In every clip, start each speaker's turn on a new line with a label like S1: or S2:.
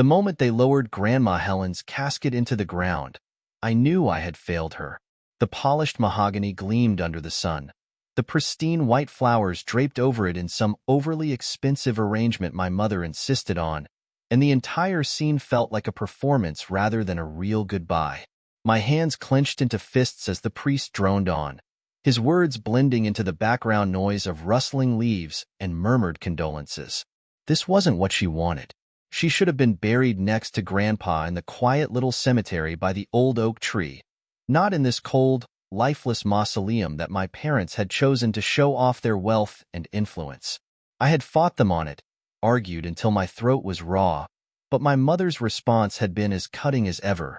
S1: The moment they lowered Grandma Helen's casket into the ground, I knew I had failed her. The polished mahogany gleamed under the sun. The pristine white flowers draped over it in some overly expensive arrangement my mother insisted on, and the entire scene felt like a performance rather than a real goodbye. My hands clenched into fists as the priest droned on, his words blending into the background noise of rustling leaves and murmured condolences. This wasn't what she wanted. She should have been buried next to Grandpa in the quiet little cemetery by the old oak tree, not in this cold, lifeless mausoleum that my parents had chosen to show off their wealth and influence. I had fought them on it, argued until my throat was raw, but my mother's response had been as cutting as ever.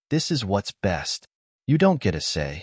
S1: This is what's best. You don't get a say.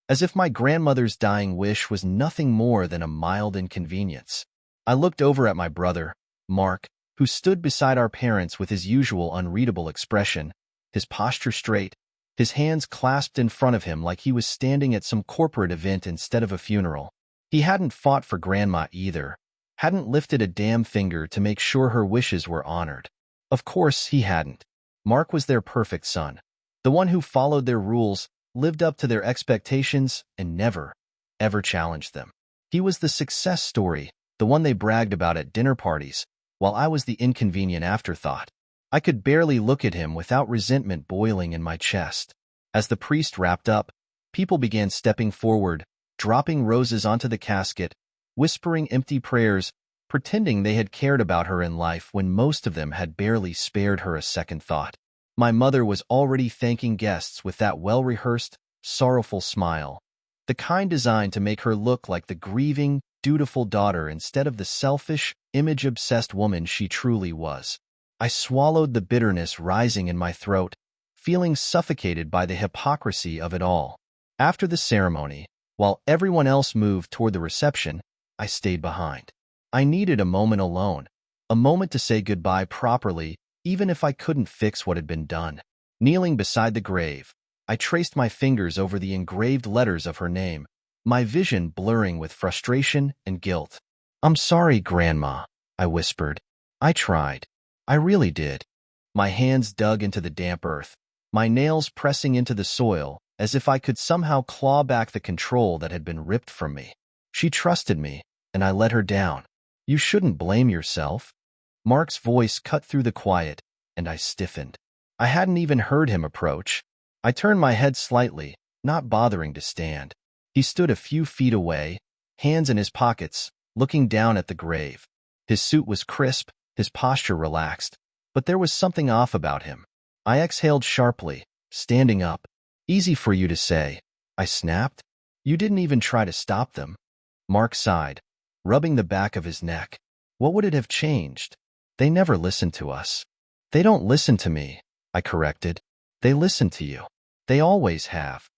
S1: As if my grandmother's dying wish was nothing more than a mild inconvenience. I looked over at my brother, Mark, who stood beside our parents with his usual unreadable expression, his posture straight, his hands clasped in front of him like he was standing at some corporate event instead of a funeral. He hadn't fought for Grandma either, hadn't lifted a damn finger to make sure her wishes were honored. Of course he hadn't. Mark was their perfect son, the one who followed their rules, lived up to their expectations, and never, ever challenged them. He was the success story, the one they bragged about at dinner parties, while I was the inconvenient afterthought. I could barely look at him without resentment boiling in my chest. As the priest wrapped up, people began stepping forward, dropping roses onto the casket, whispering empty prayers, pretending they had cared about her in life when most of them had barely spared her a second thought. My mother was already thanking guests with that well-rehearsed, sorrowful smile, the kind designed to make her look like the grieving, dutiful daughter instead of the selfish, image-obsessed woman she truly was. I swallowed the bitterness rising in my throat, feeling suffocated by the hypocrisy of it all. After the ceremony, while everyone else moved toward the reception, I stayed behind. I needed a moment alone, a moment to say goodbye properly, even if I couldn't fix what had been done. Kneeling beside the grave, I traced my fingers over the engraved letters of her name, my vision blurring with frustration and guilt. "I'm sorry, Grandma," I whispered. "I tried. I really did." My hands dug into the damp earth, my nails pressing into the soil as if I could somehow claw back the control that had been ripped from me. She trusted me, and I let her down. "You shouldn't blame yourself." Mark's voice cut through the quiet, and I stiffened. I hadn't even heard him approach. I turned my head slightly, not bothering to stand. He stood a few feet away, hands in his pockets, looking down at the grave. His suit was crisp, his posture relaxed, but there was something off about him. I exhaled sharply, standing up. "Easy for you to say," I snapped. "You didn't even try to stop them." Mark sighed, rubbing the back of his neck. "What would it have changed? They never listened to us." "They don't listen to me," I corrected. "They listen to you. They always have."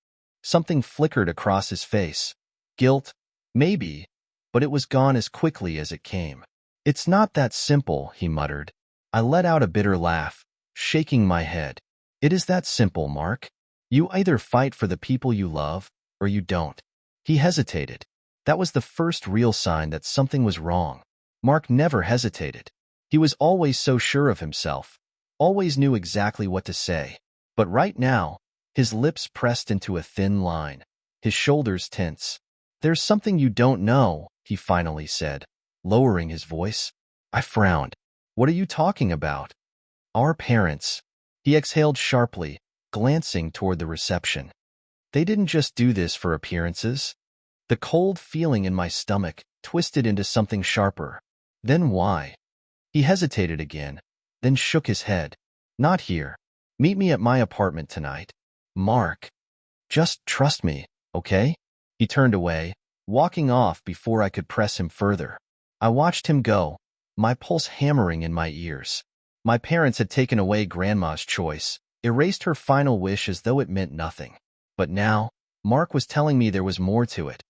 S1: Something flickered across his face. Guilt? Maybe, but it was gone as quickly as it came. "It's not that simple," he muttered. I let out a bitter laugh, shaking my head. "It is that simple, Mark. You either fight for the people you love, or you don't." He hesitated. That was the first real sign that something was wrong. Mark never hesitated. He was always so sure of himself, always knew exactly what to say. But right now, his lips pressed into a thin line, his shoulders tense. "There's something you don't know," he finally said, lowering his voice. I frowned. "What are you talking about?" "Our parents." He exhaled sharply, glancing toward the reception. "They didn't just do this for appearances." The cold feeling in my stomach twisted into something sharper. "Then why?" He hesitated again, then shook his head. "Not here. Meet me at my apartment tonight." "Mark, just trust me, okay?" He turned away, walking off before I could press him further. I watched him go, my pulse hammering in my ears. My parents had taken away Grandma's choice, erased her final wish as though it meant nothing. But now, Mark was telling me there was more to it.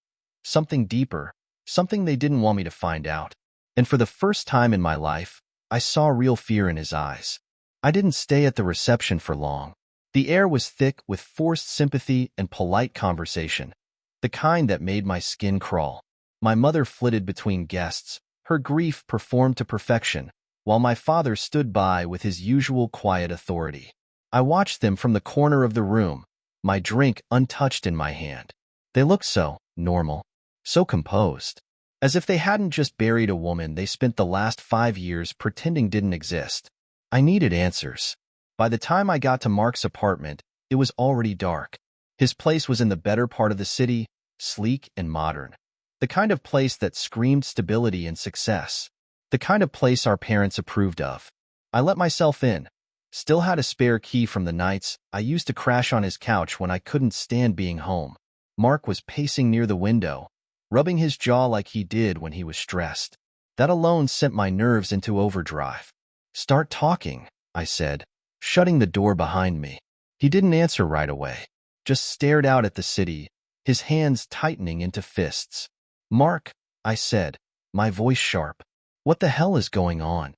S1: Something deeper, something they didn't want me to find out. And for the first time in my life, I saw real fear in his eyes. I didn't stay at the reception for long. The air was thick with forced sympathy and polite conversation, the kind that made my skin crawl. My mother flitted between guests, her grief performed to perfection, while my father stood by with his usual quiet authority. I watched them from the corner of the room, my drink untouched in my hand. They looked so normal, so composed, as if they hadn't just buried a woman they spent the last 5 years pretending didn't exist. I needed answers. By the time I got to Mark's apartment, it was already dark. His place was in the better part of the city, sleek and modern. The kind of place that screamed stability and success. The kind of place our parents approved of. I let myself in. Still had a spare key from the nights I used to crash on his couch when I couldn't stand being home. Mark was pacing near the window, rubbing his jaw like he did when he was stressed. That alone sent my nerves into overdrive. "Start talking," I said, shutting the door behind me. He didn't answer right away, just stared out at the city, his hands tightening into fists. "Mark," I said, my voice sharp, "what the hell is going on?"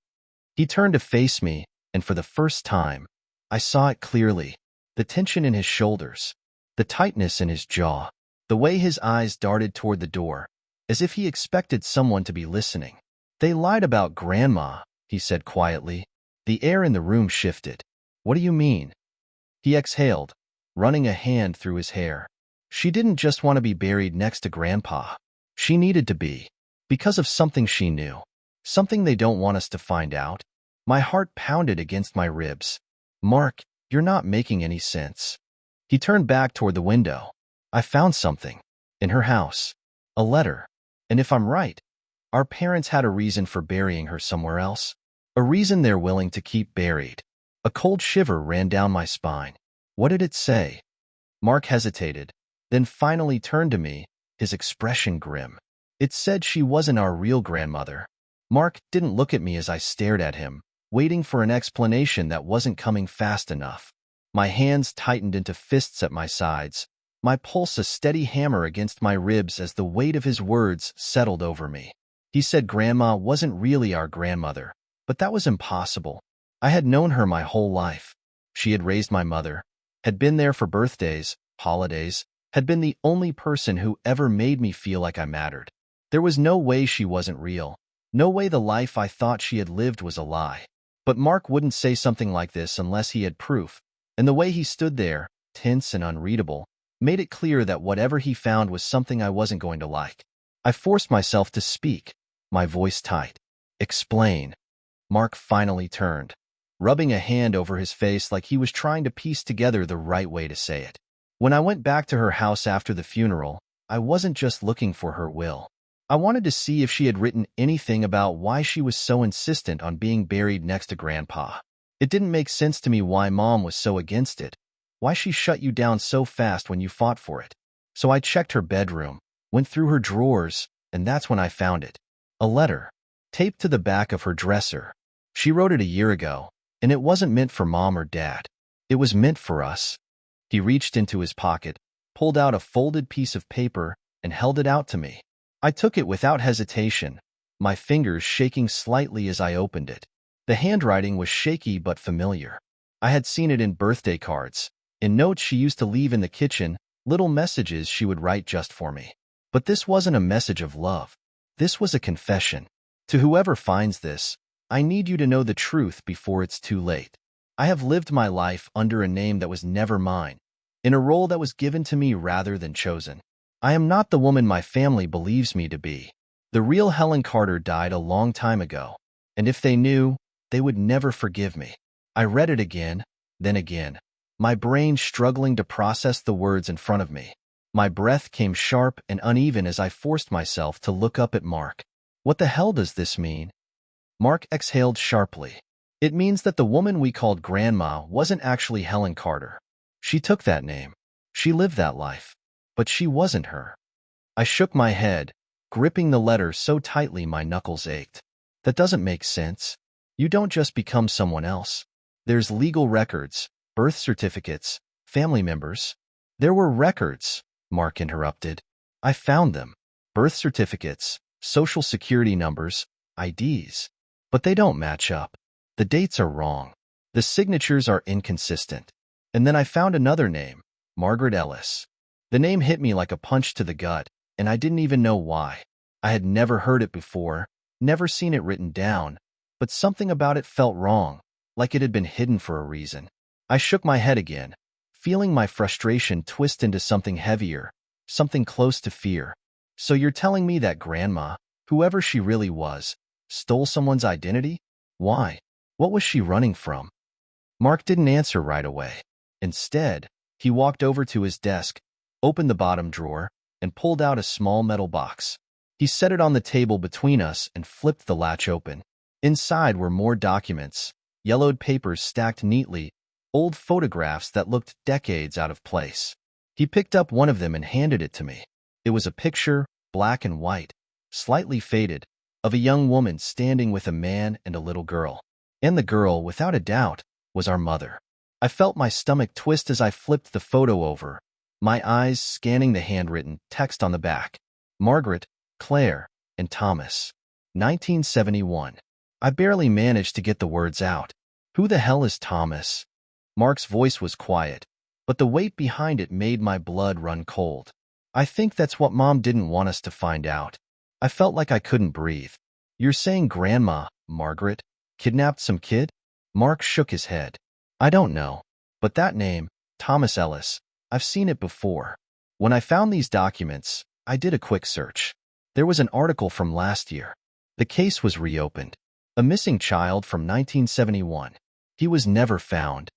S1: He turned to face me, and for the first time, I saw it clearly. The tension in his shoulders, the tightness in his jaw, the way his eyes darted toward the door, as if he expected someone to be listening. "They lied about Grandma," he said quietly. The air in the room shifted. "What do you mean?" He exhaled, running a hand through his hair. "She didn't just want to be buried next to Grandpa. She needed to be. Because of something she knew. Something they don't want us to find out." My heart pounded against my ribs. "Mark, you're not making any sense." He turned back toward the window. "I found something. In her house. A letter. And if I'm right, our parents had a reason for burying her somewhere else. A reason they're willing to keep buried." A cold shiver ran down my spine. "What did it say?" Mark hesitated, then finally turned to me, his expression grim. "It said she wasn't our real grandmother." Mark didn't look at me as I stared at him, waiting for an explanation that wasn't coming fast enough. My hands tightened into fists at my sides, my pulse a steady hammer against my ribs as the weight of his words settled over me. He said Grandma wasn't really our grandmother, but that was impossible. I had known her my whole life. She had raised my mother, had been there for birthdays, holidays, had been the only person who ever made me feel like I mattered. There was no way she wasn't real. No way the life I thought she had lived was a lie. But Mark wouldn't say something like this unless he had proof, and the way he stood there, tense and unreadable, made it clear that whatever he found was something I wasn't going to like. I forced myself to speak, my voice tight. "Explain." Mark finally turned, rubbing a hand over his face like he was trying to piece together the right way to say it. "When I went back to her house after the funeral, I wasn't just looking for her will. I wanted to see if she had written anything about why she was so insistent on being buried next to Grandpa. It didn't make sense to me why Mom was so against it, why she shut you down so fast when you fought for it. So I checked her bedroom, went through her drawers, and that's when I found it. A letter, taped to the back of her dresser. She wrote it a year ago, and it wasn't meant for Mom or Dad. It was meant for us." He reached into his pocket, pulled out a folded piece of paper, and held it out to me. I took it without hesitation, my fingers shaking slightly as I opened it. The handwriting was shaky but familiar. I had seen it in birthday cards, in notes she used to leave in the kitchen, little messages she would write just for me. But this wasn't a message of love. This was a confession. "To whoever finds this, I need you to know the truth before it's too late. I have lived my life under a name that was never mine, in a role that was given to me rather than chosen. I am not the woman my family believes me to be. The real Helen Carter died a long time ago, and if they knew, they would never forgive me." I read it again, then again, my brain struggling to process the words in front of me. My breath came sharp and uneven as I forced myself to look up at Mark. "What the hell does this mean?" Mark exhaled sharply. "It means that the woman we called Grandma wasn't actually Helen Carter. She took that name. She lived that life. But she wasn't her." I shook my head, gripping the letter so tightly my knuckles ached. "That doesn't make sense. You don't just become someone else. There's legal records, birth certificates, family members." "There were records," Mark interrupted. "I found them. Birth certificates, social security numbers, IDs. But they don't match up. The dates are wrong. The signatures are inconsistent. And then I found another name, Margaret Ellis." The name hit me like a punch to the gut, and I didn't even know why. I had never heard it before, never seen it written down, but but something about it felt wrong, like it had been hidden for a reason. I shook my head again, feeling my frustration twist into something heavier, something close to fear. So you're telling me that Grandma, whoever she really was, stole someone's identity? Why? What was she running from? Mark didn't answer right away. Instead, he walked over to his desk, opened the bottom drawer, and pulled out a small metal box. He set it on the table between us and flipped the latch open. Inside were more documents, yellowed papers stacked neatly, old photographs that looked decades out of place. He picked up one of them and handed it to me. It was a picture, black and white, slightly faded, of a young woman standing with a man and a little girl. And the girl, without a doubt, was our mother. I felt my stomach twist as I flipped the photo over, my eyes scanning the handwritten text on the back. Margaret, Claire, and Thomas. 1971. I barely managed to get the words out. Who the hell is Thomas? Mark's voice was quiet, but the weight behind it made my blood run cold. I think that's what Mom didn't want us to find out. I felt like I couldn't breathe. You're saying Grandma, Margaret, kidnapped some kid? Mark shook his head. I don't know, but that name, Thomas Ellis, I've seen it before. When I found these documents, I did a quick search. There was an article from last year. The case was reopened. A missing child from 1971. He was never found.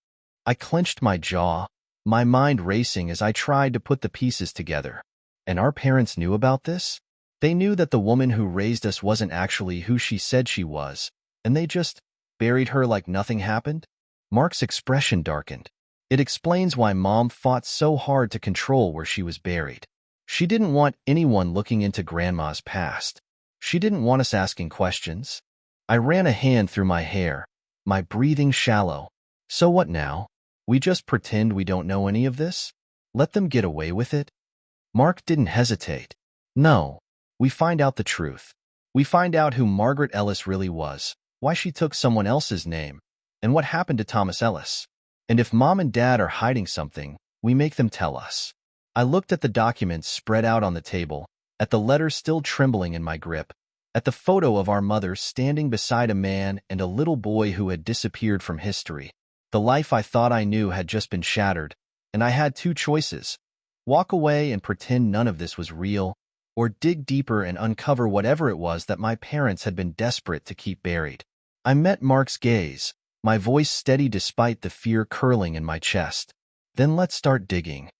S1: I clenched my jaw, my mind racing as I tried to put the pieces together. And our parents knew about this? They knew that the woman who raised us wasn't actually who she said she was, and they just buried her like nothing happened? Mark's expression darkened. It explains why Mom fought so hard to control where she was buried. She didn't want anyone looking into Grandma's past. She didn't want us asking questions. I ran a hand through my hair, my breathing shallow. So what now? We just pretend we don't know any of this? Let them get away with it? Mark didn't hesitate. No. We find out the truth. We find out who Margaret Ellis really was, why she took someone else's name, and what happened to Thomas Ellis. And if Mom and Dad are hiding something, we make them tell us. I looked at the documents spread out on the table, at the letter still trembling in my grip, at the photo of our mother standing beside a man and a little boy who had disappeared from history. The life I thought I knew had just been shattered, and I had two choices: walk away and pretend none of this was real, or dig deeper and uncover whatever it was that my parents had been desperate to keep buried. I met Mark's gaze, my voice steady despite the fear curling in my chest. Then let's start digging.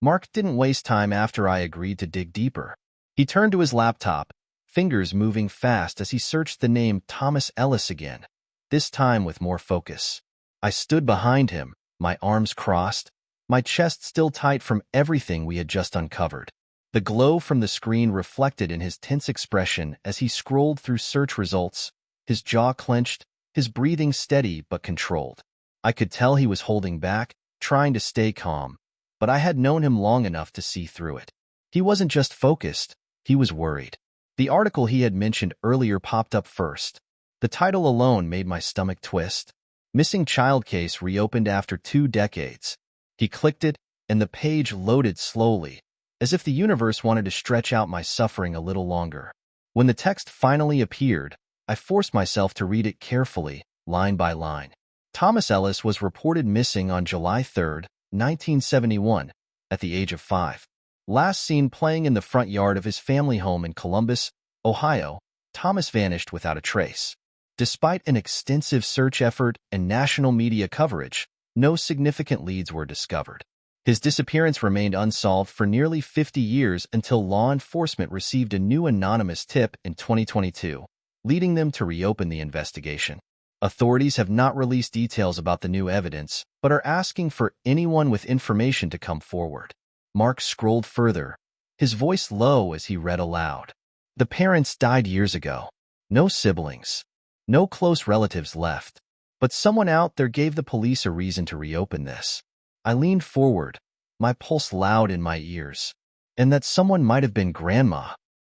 S1: Mark didn't waste time after I agreed to dig deeper. He turned to his laptop, fingers moving fast as he searched the name Thomas Ellis again, this time with more focus. I stood behind him, my arms crossed, my chest still tight from everything we had just uncovered. The glow from the screen reflected in his tense expression as he scrolled through search results, his jaw clenched, his breathing steady but controlled. I could tell he was holding back, trying to stay calm, but I had known him long enough to see through it. He wasn't just focused, he was worried. The article he had mentioned earlier popped up first. The title alone made my stomach twist. Missing Child Case Reopened After 2 Decades. He clicked it, and the page loaded slowly, as if the universe wanted to stretch out my suffering a little longer. When the text finally appeared, I forced myself to read it carefully, line by line. Thomas Ellis was reported missing on July 3, 1971, at the age of 5. Last seen playing in the front yard of his family home in Columbus, Ohio, Thomas vanished without a trace. Despite an extensive search effort and national media coverage, no significant leads were discovered. His disappearance remained unsolved for nearly 50 years until law enforcement received a new anonymous tip in 2022, leading them to reopen the investigation. Authorities have not released details about the new evidence, but are asking for anyone with information to come forward. Mark scrolled further, his voice low as he read aloud. The parents died years ago. No siblings. No close relatives left. But someone out there gave the police a reason to reopen this. I leaned forward, my pulse loud in my ears. And that someone might have been Grandma.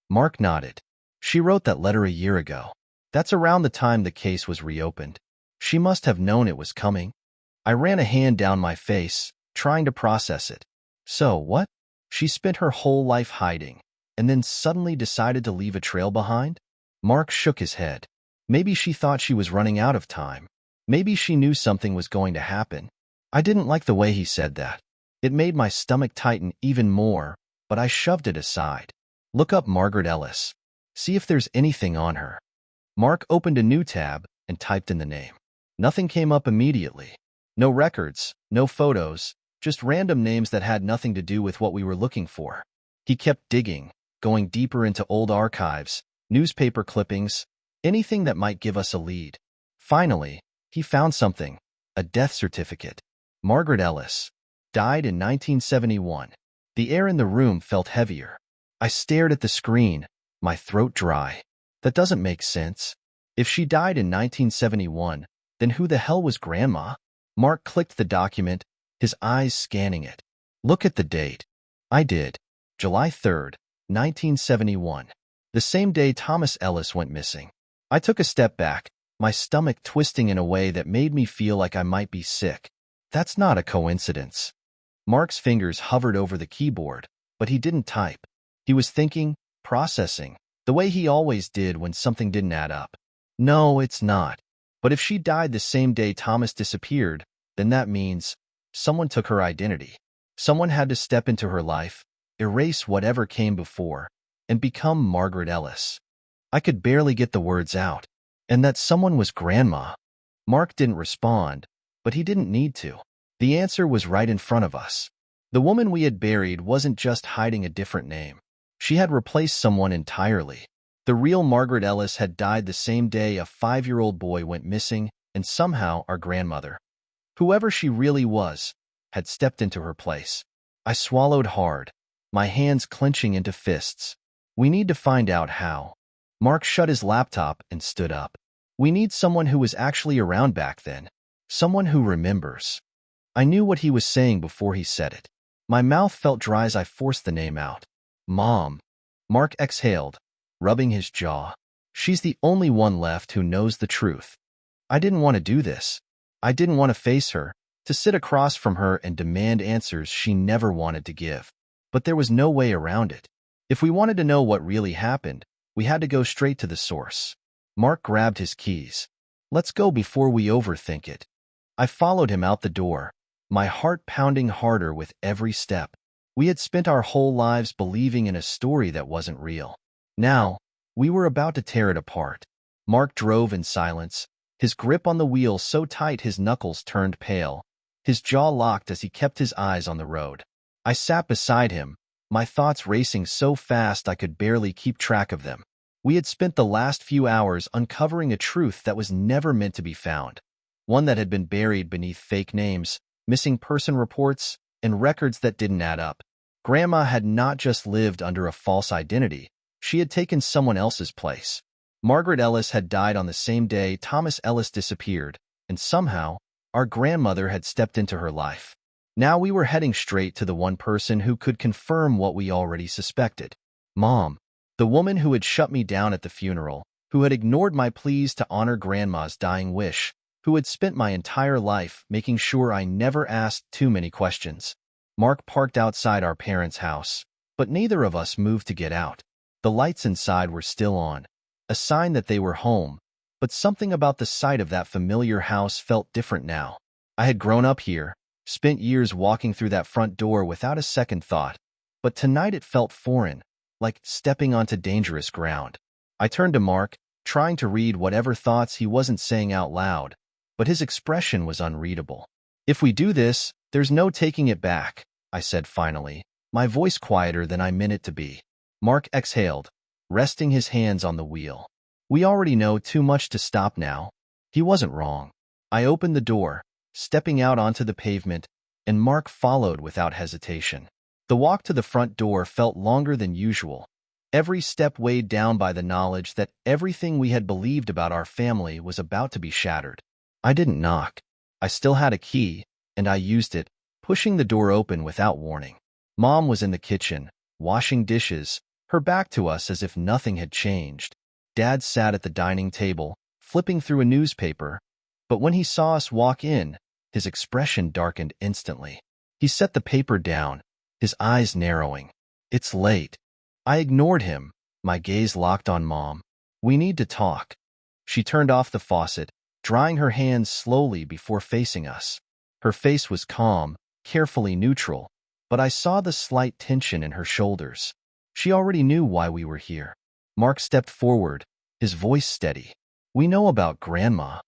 S1: Mark nodded. She wrote that letter a year ago. That's around the time the case was reopened. She must have known it was coming. I ran a hand down my face, trying to process it. So, what? She spent her whole life hiding, and then suddenly decided to leave a trail behind? Mark shook his head. Maybe she thought she was running out of time. Maybe she knew something was going to happen. I didn't like the way he said that. It made my stomach tighten even more, but I shoved it aside. Look up Margaret Ellis. See if there's anything on her. Mark opened a new tab and typed in the name. Nothing came up immediately. No records, no photos, just random names that had nothing to do with what we were looking for. He kept digging, going deeper into old archives, newspaper clippings, anything that might give us a lead. Finally, he found something, a death certificate. Margaret Ellis died in 1971. The air in the room felt heavier. I stared at the screen, my throat dry. That doesn't make sense. If she died in 1971, then who the hell was Grandma? Mark clicked the document, his eyes scanning it. Look at the date. I did. July 3rd, 1971. The same day Thomas Ellis went missing. I took a step back, my stomach twisting in a way that made me feel like I might be sick. That's not a coincidence. Mark's fingers hovered over the keyboard, but he didn't type. He was thinking, processing, the way he always did when something didn't add up. No, it's not. But if she died the same day Thomas disappeared, then that means someone took her identity. Someone had to step into her life, erase whatever came before, and become Margaret Ellis. I could barely get the words out. And that someone was Grandma. Mark didn't respond, but he didn't need to. The answer was right in front of us. The woman we had buried wasn't just hiding a different name. She had replaced someone entirely. The real Margaret Ellis had died the same day a 5-year-old boy went missing, and somehow our grandmother, whoever she really was, had stepped into her place. I swallowed hard, my hands clenching into fists. We need to find out how. Mark shut his laptop and stood up. We need someone who was actually around back then. Someone who remembers. I knew what he was saying before he said it. My mouth felt dry as I forced the name out. Mom. Mark exhaled, rubbing his jaw. She's the only one left who knows the truth. I didn't want to do this. I didn't want to face her, to sit across from her and demand answers she never wanted to give. But there was no way around it. If we wanted to know what really happened, we had to go straight to the source. Mark grabbed his keys. Let's go before we overthink it. I followed him out the door, my heart pounding harder with every step. We had spent our whole lives believing in a story that wasn't real. Now, we were about to tear it apart. Mark drove in silence, his grip on the wheel so tight his knuckles turned pale, his jaw locked as he kept his eyes on the road. I sat beside him, my thoughts racing so fast I could barely keep track of them. We had spent the last few hours uncovering a truth that was never meant to be found, one that had been buried beneath fake names, missing person reports, and records that didn't add up. Grandma had not just lived under a false identity, she had taken someone else's place. Margaret Ellis had died on the same day Thomas Ellis disappeared, and somehow, our grandmother had stepped into her life. Now we were heading straight to the one person who could confirm what we already suspected. Mom, the woman who had shut me down at the funeral, who had ignored my pleas to honor Grandma's dying wish, who had spent my entire life making sure I never asked too many questions. Mark parked outside our parents' house, but neither of us moved to get out. The lights inside were still on, a sign that they were home, but something about the sight of that familiar house felt different now. I had grown up here, spent years walking through that front door without a second thought, but tonight it felt foreign, like stepping onto dangerous ground. I turned to Mark, trying to read whatever thoughts he wasn't saying out loud, but his expression was unreadable. If we do this, there's no taking it back, I said finally, my voice quieter than I meant it to be. Mark exhaled, resting his hands on the wheel. We already know too much to stop now. He wasn't wrong. I opened the door, stepping out onto the pavement, and Mark followed without hesitation. The walk to the front door felt longer than usual, every step weighed down by the knowledge that everything we had believed about our family was about to be shattered. I didn't knock. I still had a key, and I used it, pushing the door open without warning. Mom was in the kitchen, washing dishes, her back to us as if nothing had changed. Dad sat at the dining table, flipping through a newspaper, but when he saw us walk in, his expression darkened instantly. He set the paper down, his eyes narrowing. It's late. I ignored him, my gaze locked on Mom. We need to talk. She turned off the faucet, drying her hands slowly before facing us. Her face was calm, carefully neutral, but I saw the slight tension in her shoulders. She already knew why we were here. Mark stepped forward, his voice steady. "We know about Grandma."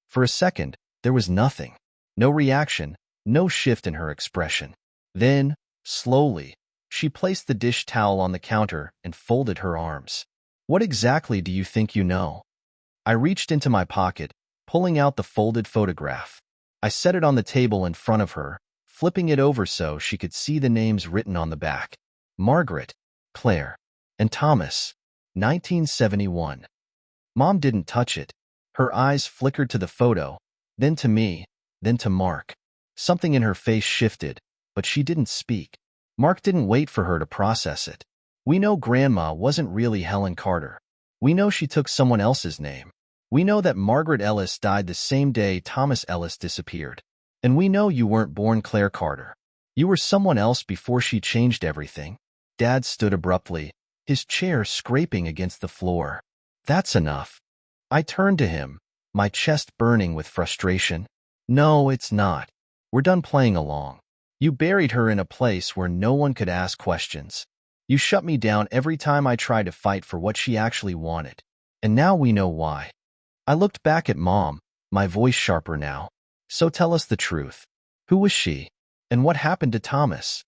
S1: For a second, there was nothing. No reaction, no shift in her expression. Then, slowly, she placed the dish towel on the counter and folded her arms. "What exactly do you think you know?" I reached into my pocket, pulling out the folded photograph. I set it on the table in front of her, flipping it over so she could see the names written on the back. Margaret, Claire, and Thomas, 1971. Mom didn't touch it. Her eyes flickered to the photo, then to me, then to Mark. Something in her face shifted, but she didn't speak. Mark didn't wait for her to process it. "We know Grandma wasn't really Helen Carter. We know she took someone else's name. We know that Margaret Ellis died the same day Thomas Ellis disappeared. And we know you weren't born Claire Carter. You were someone else before she changed everything." Dad stood abruptly, his chair scraping against the floor. "That's enough." I turned to him, my chest burning with frustration. "No, it's not. We're done playing along. You buried her in a place where no one could ask questions. You shut me down every time I tried to fight for what she actually wanted. And now we know why." I looked back at Mom, my voice sharper now. "So tell us the truth. Who was she? And what happened to Thomas?"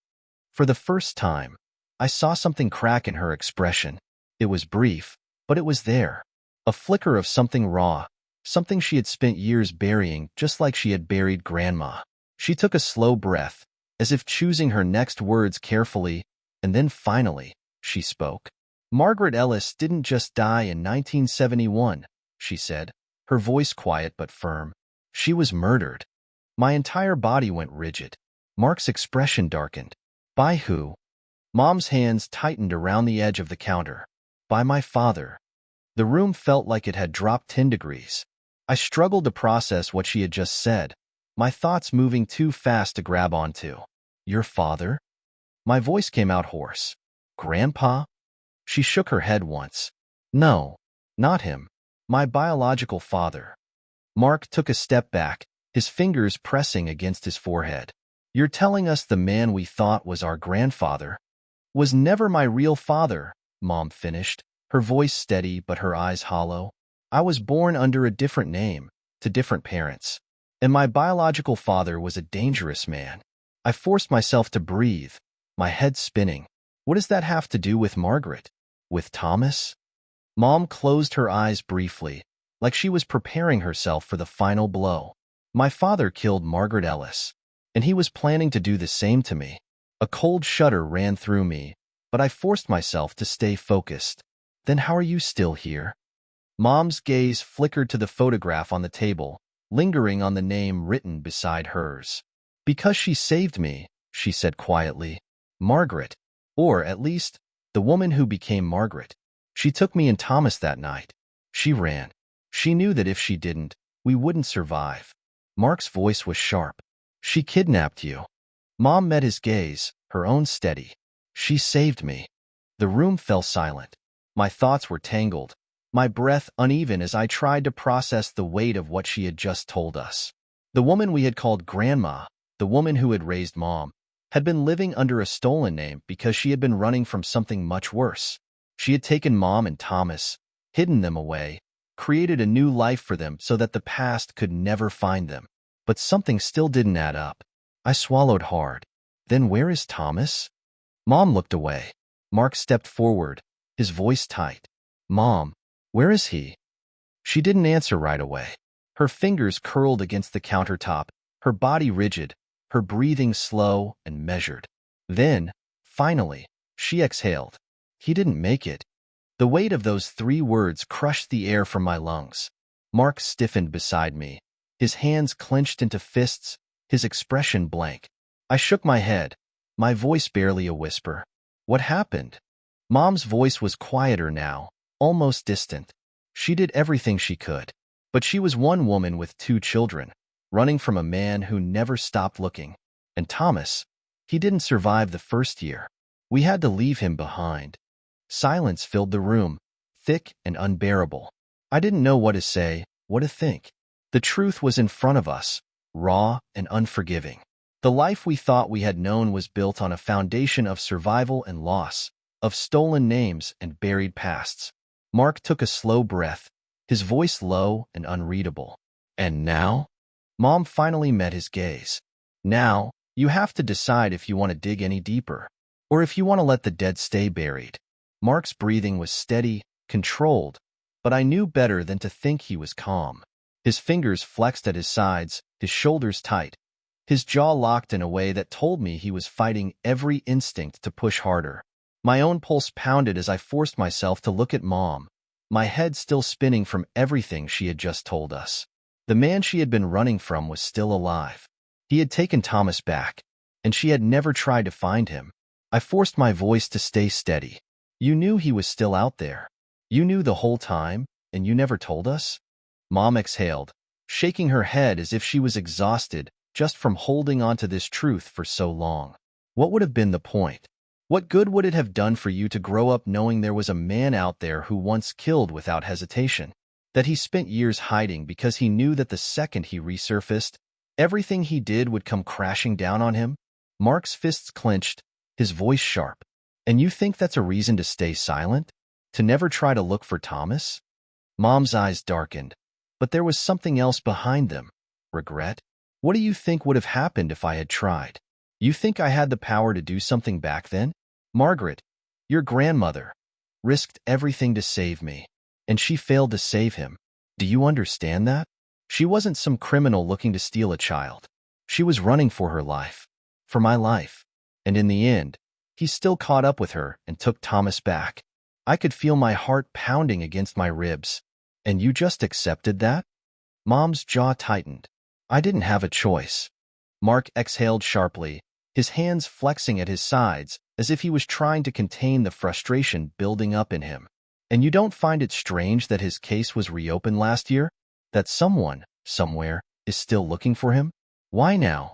S1: For the first time, I saw something crack in her expression. It was brief, but it was there. A flicker of something raw, something she had spent years burying, just like she had buried Grandma. She took a slow breath, as if choosing her next words carefully, and then finally, she spoke. "Margaret Ellis didn't just die in 1971, she said, her voice quiet but firm. "She was murdered." My entire body went rigid. Mark's expression darkened. "By who?" Mom's hands tightened around the edge of the counter. "By my father." The room felt like it had dropped 10 degrees. I struggled to process what she had just said, my thoughts moving too fast to grab onto. "Your father?" My voice came out hoarse. "Grandpa?" She shook her head once. "No, not him. My biological father." Mark took a step back, his fingers pressing against his forehead. "You're telling us the man we thought was our grandfather was never my real father," Mom finished, her voice steady but her eyes hollow. "I was born under a different name, to different parents. And my biological father was a dangerous man." I forced myself to breathe, my head spinning. What does that have to do with Margaret? With Thomas? Mom closed her eyes briefly, like she was preparing herself for the final blow. "My father killed Margaret Ellis, and he was planning to do the same to me." A cold shudder ran through me, but I forced myself to stay focused. "Then how are you still here?" Mom's gaze flickered to the photograph on the table, lingering on the name written beside hers. "Because she saved me," she said quietly. "Margaret, or at least, the woman who became Margaret. She took me and Thomas that night. She ran. She knew that if she didn't, we wouldn't survive." Mark's voice was sharp. "She kidnapped you." Mom met his gaze, her own steady. "She saved me." The room fell silent. My thoughts were tangled, my breath uneven as I tried to process the weight of what she had just told us. The woman we had called Grandma, the woman who had raised Mom, had been living under a stolen name because she had been running from something much worse. She had taken Mom and Thomas, hidden them away, created a new life for them so that the past could never find them. But something still didn't add up. I swallowed hard. "Then where is Thomas?" Mom looked away. Mark stepped forward, his voice tight. "Mom, where is he?" She didn't answer right away. Her fingers curled against the countertop, her body rigid, her breathing slow and measured. Then, finally, she exhaled. "He didn't make it." The weight of those 3 words crushed the air from my lungs. Mark stiffened beside me, his hands clenched into fists, his expression blank. I shook my head, my voice barely a whisper. "What happened?" Mom's voice was quieter now, almost distant. She did everything she could. But she was one woman with 2 children, running from a man who never stopped looking. And Thomas, he didn't survive the first year. We had to leave him behind. Silence filled the room, thick and unbearable. I didn't know what to say, what to think. The truth was in front of us, raw and unforgiving. The life we thought we had known was built on a foundation of survival and loss, of stolen names and buried pasts. Mark took a slow breath, his voice low and unreadable. And now? Mom finally met his gaze. Now, you have to decide if you want to dig any deeper, or if you want to let the dead stay buried. Mark's breathing was steady, controlled, but I knew better than to think he was calm. His fingers flexed at his sides, his shoulders tight, his jaw locked in a way that told me he was fighting every instinct to push harder. My own pulse pounded as I forced myself to look at Mom, my head still spinning from everything she had just told us. The man she had been running from was still alive. He had taken Thomas back, and she had never tried to find him. I forced my voice to stay steady. You knew he was still out there. You knew the whole time, and you never told us? Mom exhaled, shaking her head as if she was exhausted just from holding on to this truth for so long. What would have been the point? What good would it have done for you to grow up knowing there was a man out there who once killed without hesitation? That he spent years hiding because he knew that the second he resurfaced, everything he did would come crashing down on him? Mark's fists clenched, his voice sharp. And you think that's a reason to stay silent? To never try to look for Thomas? Mom's eyes darkened, but there was something else behind them. Regret? What do you think would have happened if I had tried? You think I had the power to do something back then? Margaret, your grandmother, risked everything to save me, and she failed to save him. Do you understand that? She wasn't some criminal looking to steal a child. She was running for her life, for my life. And in the end, he still caught up with her and took Thomas back. I could feel my heart pounding against my ribs. And you just accepted that? Mom's jaw tightened. I didn't have a choice. Mark exhaled sharply, his hands flexing at his sides as if he was trying to contain the frustration building up in him. And you don't find it strange that his case was reopened last year? That someone, somewhere, is still looking for him? Why now?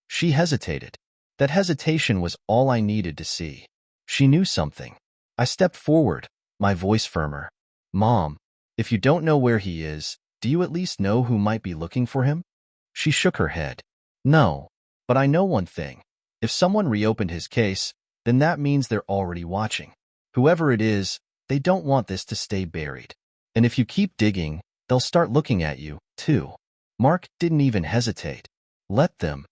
S1: She hesitated. That hesitation was all I needed to see. She knew something. I stepped forward, my voice firmer. Mom, if you don't know where he is, do you at least know who might be looking for him? She shook her head. No, but I know one thing. If someone reopened his case, then that means they're already watching. Whoever it is, they don't want this to stay buried. And if you keep digging, they'll start looking at you, too. Mark didn't even hesitate. Let them.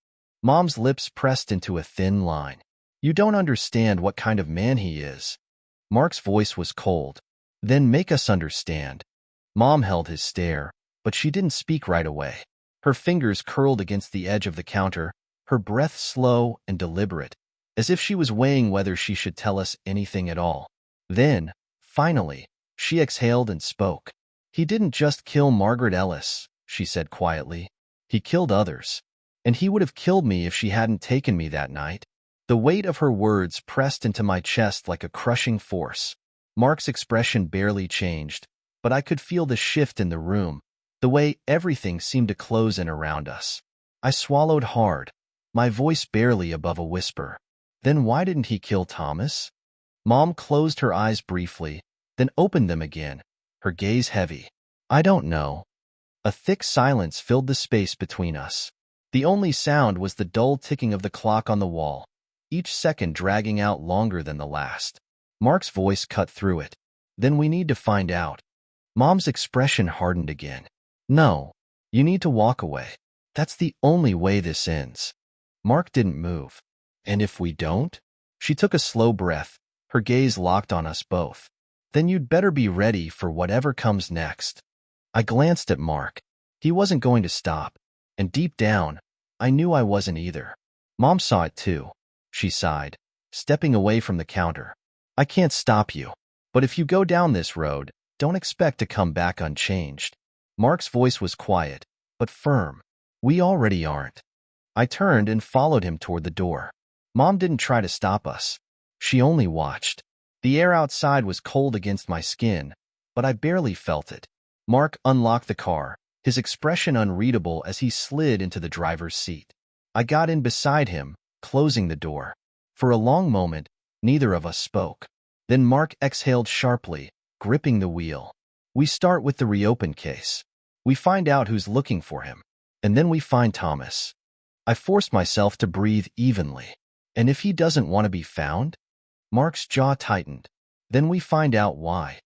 S1: Mom's lips pressed into a thin line. You don't understand what kind of man he is. Mark's voice was cold. Then make us understand. Mom held his stare, but she didn't speak right away. Her fingers curled against the edge of the counter, her breath slow and deliberate, as if she was weighing whether she should tell us anything at all. Then, finally, she exhaled and spoke. He didn't just kill Margaret Ellis, she said quietly. He killed others. And he would have killed me if she hadn't taken me that night. The weight of her words pressed into my chest like a crushing force. Mark's expression barely changed, but I could feel the shift in the room, the way everything seemed to close in around us. I swallowed hard, my voice barely above a whisper. Then why didn't he kill Thomas? Mom closed her eyes briefly, then opened them again, her gaze heavy. I don't know. A thick silence filled the space between us. The only sound was the dull ticking of the clock on the wall, each second dragging out longer than the last. Mark's voice cut through it. Then we need to find out. Mom's expression hardened again. No, you need to walk away. That's the only way this ends. Mark didn't move. And if we don't? She took a slow breath, her gaze locked on us both. Then you'd better be ready for whatever comes next. I glanced at Mark. He wasn't going to stop. And deep down, I knew I wasn't either. Mom saw it too. She sighed, stepping away from the counter. I can't stop you. But if you go down this road, don't expect to come back unchanged. Mark's voice was quiet, but firm. We already aren't. I turned and followed him toward the door. Mom didn't try to stop us. She only watched. The air outside was cold against my skin, but I barely felt it. Mark unlocked the car, his expression unreadable as he slid into the driver's seat. I got in beside him, closing the door. For a long moment, neither of us spoke. Then Mark exhaled sharply, gripping the wheel. We start with the reopened case. We find out who's looking for him. And then we find Thomas. I forced myself to breathe evenly. And if he doesn't want to be found? Mark's jaw tightened. Then we find out why.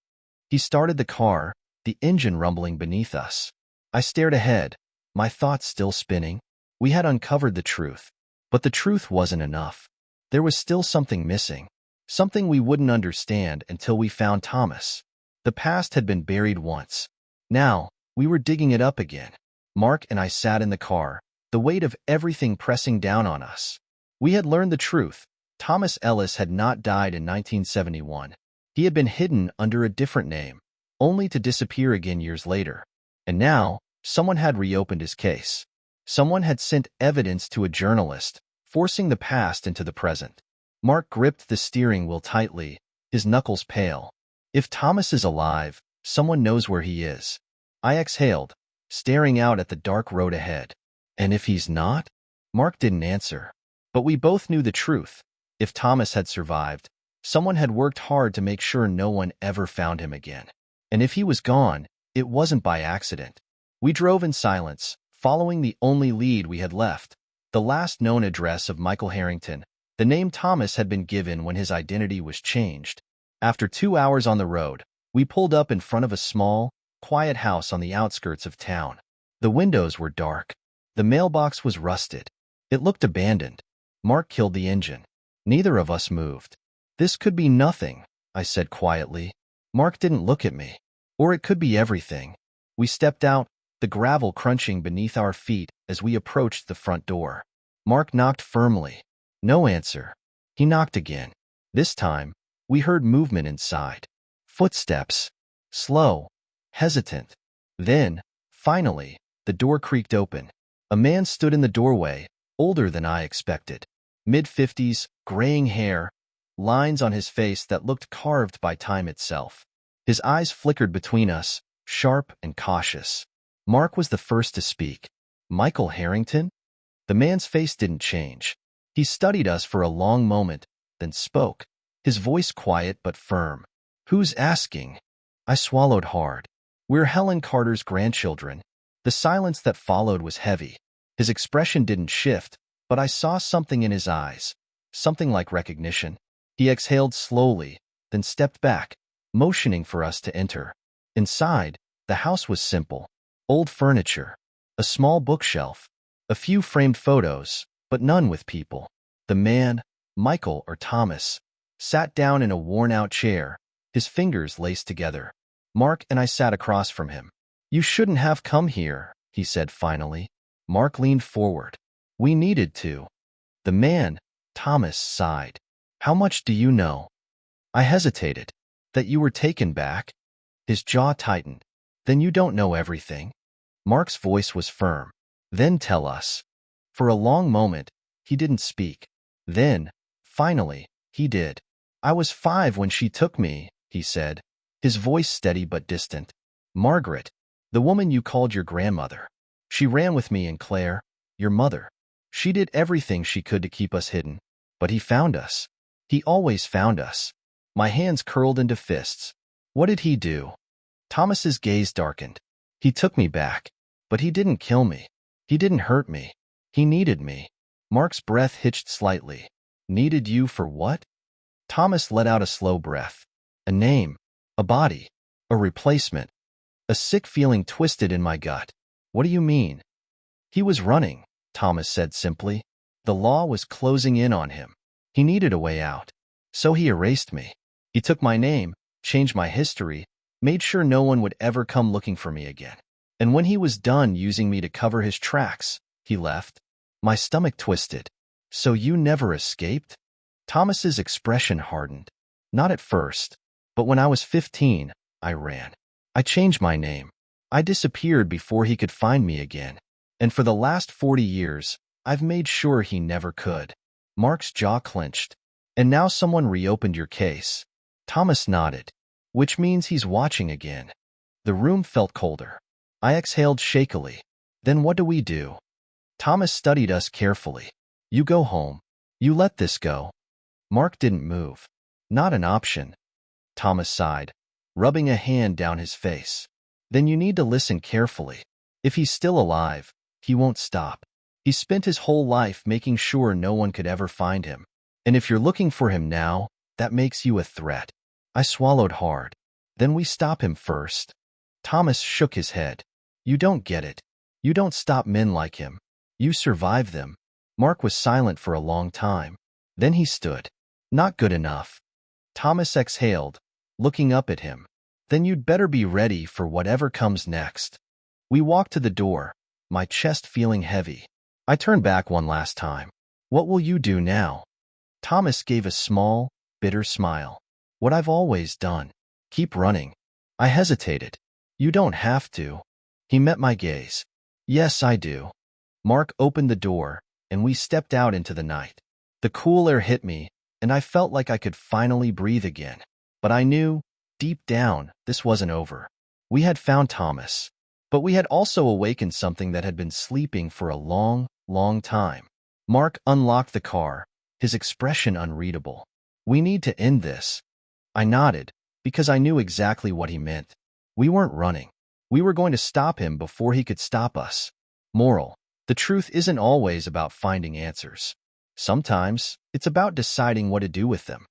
S1: He started the car, the engine rumbling beneath us. I stared ahead, my thoughts still spinning. We had uncovered the truth. But the truth wasn't enough. There was still something missing. Something we wouldn't understand until we found Thomas. The past had been buried once. Now, we were digging it up again. Mark and I sat in the car, the weight of everything pressing down on us. We had learned the truth. Thomas Ellis had not died in 1971. He had been hidden under a different name, only to disappear again years later. And now, someone had reopened his case. Someone had sent evidence to a journalist, forcing the past into the present. Mark gripped the steering wheel tightly, his knuckles pale. If Thomas is alive, someone knows where he is. I exhaled, staring out at the dark road ahead. And if he's not? Mark didn't answer. But we both knew the truth. If Thomas had survived, someone had worked hard to make sure no one ever found him again. And if he was gone, it wasn't by accident. We drove in silence, following the only lead we had left, the last known address of Michael Harrington. The name Thomas had been given when his identity was changed. After 2 hours on the road, we pulled up in front of a small, quiet house on the outskirts of town. The windows were dark. The mailbox was rusted. It looked abandoned. Mark killed the engine. Neither of us moved. This could be nothing, I said quietly. Mark didn't look at me. Or it could be everything. We stepped out, the gravel crunching beneath our feet as we approached the front door. Mark knocked firmly. No answer. He knocked again. This time, we heard movement inside. Footsteps. Slow. Hesitant. Then, finally, the door creaked open. A man stood in the doorway, older than I expected. Mid-50s, graying hair, lines on his face that looked carved by time itself. His eyes flickered between us, sharp and cautious. Mark was the first to speak. Michael Harrington? The man's face didn't change. He studied us for a long moment, then spoke, his voice quiet but firm. Who's asking? I swallowed hard. We're Helen Carter's grandchildren. The silence that followed was heavy. His expression didn't shift, but I saw something in his eyes, something like recognition. He exhaled slowly, then stepped back, motioning for us to enter. Inside, the house was simple. Old furniture, a small bookshelf, a few framed photos, but none with people. The man, Michael or Thomas, sat down in a worn-out chair, his fingers laced together. Mark and I sat across from him. You shouldn't have come here, he said finally. Mark leaned forward. We needed to. The man, Thomas, sighed. How much do you know? I hesitated. That you were taken back? His jaw tightened. Then you don't know everything. Mark's voice was firm. Then tell us. For a long moment, he didn't speak. Then, finally, he did. I was 5 when she took me, he said, his voice steady but distant. Margaret, the woman you called your grandmother. She ran with me and Claire, your mother. She did everything she could to keep us hidden. But he found us. He always found us. My hands curled into fists. What did he do? Thomas's gaze darkened. He took me back. But he didn't kill me. He didn't hurt me. He needed me. Mark's breath hitched slightly. Needed you for what? Thomas let out a slow breath. A name. A body. A replacement. A sick feeling twisted in my gut. What do you mean? He was running, Thomas said simply. The law was closing in on him. He needed a way out. So he erased me. He took my name, changed my history, made sure no one would ever come looking for me again. And when he was done using me to cover his tracks, he left. My stomach twisted. So you never escaped? Thomas's expression hardened. Not at first. But when I was 15, I ran. I changed my name. I disappeared before he could find me again. And for the last 40 years, I've made sure he never could. Mark's jaw clenched. And now someone reopened your case. Thomas nodded. Which means he's watching again. The room felt colder. I exhaled shakily. Then what do we do? Thomas studied us carefully. You go home. You let this go. Mark didn't move. Not an option. Thomas sighed. rubbing a hand down his face. Then you need to listen carefully. If he's still alive, he won't stop. He spent his whole life making sure no one could ever find him. And if you're looking for him now, that makes you a threat. I swallowed hard. Then we stop him first. Thomas shook his head. You don't get it. You don't stop men like him. You survive them. Mark was silent for a long time. Then he stood. Not good enough. Thomas exhaled, looking up at him. Then you'd better be ready for whatever comes next. We walked to the door, my chest feeling heavy. I turned back one last time. What will you do now? Thomas gave a small, bitter smile. What I've always done. Keep running. I hesitated. You don't have to. He met my gaze. Yes, I do. Mark opened the door, and we stepped out into the night. The cool air hit me, and I felt like I could finally breathe again. But I knew, deep down, this wasn't over. We had found Thomas, but we had also awakened something that had been sleeping for a long, long time. Mark unlocked the car, his expression unreadable. We need to end this. I nodded, because I knew exactly what he meant. We weren't running. We were going to stop him before he could stop us. Moral: the truth isn't always about finding answers. Sometimes, it's about deciding what to do with them.